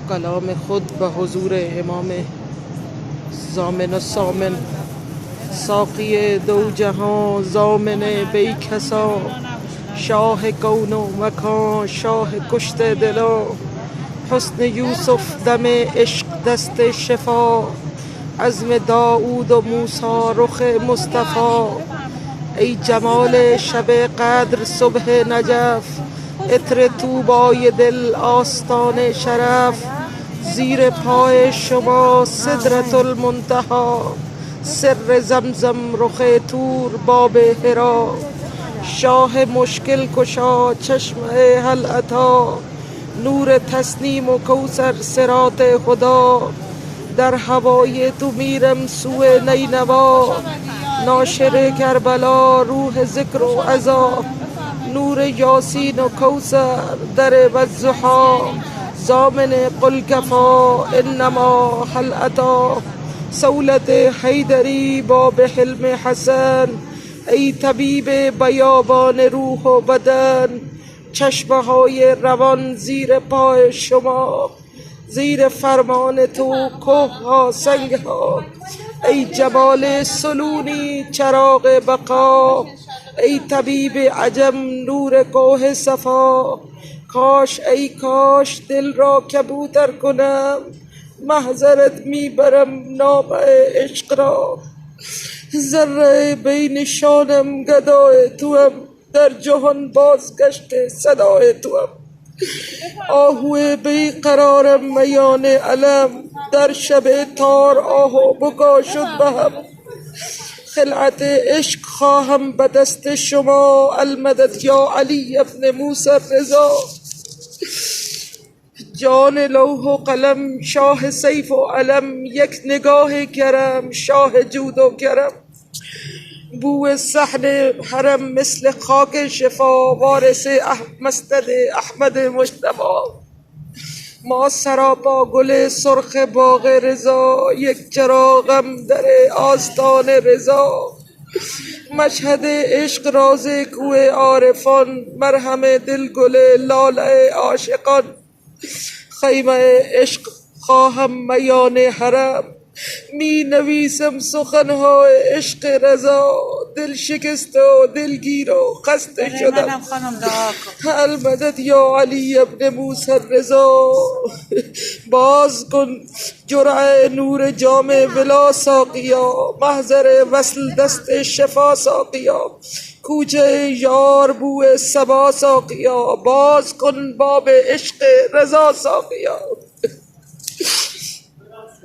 کلام خود به حضور امام ضامن و سامن، ساقی دو جهان ضامن بی کسا، شاه کون و مکان، شاه کشت دلا، حسن یوسف دم عشق دست شفا، عزم داود و موسی رخ مصطفی. ای جمال شب قدر صبح نجف، عطر طوبای دل آستان شرف، زیر پای شما سدرة المنتهی، سر زمزم رخ طور باب حرا، شاه مشکل کشا چشم هل اتی، نور تسنیم و کوثر صراط خدا، در هوای تو میرم سوی نینوا، ناشر کربلا روح ذکر و عزا، نور یاسین و کوثر در والضحی، ضامن قل کفا انما هل اتی، صولت حیدری باب حلم حسن، ای طبیب بیابان روح و بدن، چشمه های روان زیر پای شما، زیر فرمان تو کوه ها سنگ ها، ای جمال سلونی چراغ بقا، ای طبیب عجم نور کوه صفا، کاش ای کاش دل را کبوتر کنم، محضرت میبرم نام عشق را، ذره بین شانم گدای توام، در جهان بازگشت صدای توام، آهوی بی قرارم میان علم، در شب تار آهو بکا شد بهم، خلعت عشق خواهم به دست شما، المدد یا علی ابن موسی رضا، جان لوح و قلم شاه سیف و علم، یک نگاه کرم شاه جود و کرم، بو صحن حرم مثل خاک شفا، وارث مسند احمد مجتبی، ما سراپا گل سرخ باغ رضا، یک چراغم در آستان رضا، مشهد عشق راز کوه عارفان، مرهم دل گل لاله عاشقان، خیمه عشق خواهم میان حرم، می نویسم سخنهای عشق رضا، دل شکست و دلگیر و خسته شدم، المدد یا علی ابن موسی رضا، باز کن جرعه نور جام ولا ساقیا، محضر وصل دست شفا ساقیا، کوچه یار بو صبا ساقیا، باز کن باب عشق رضا ساقیا.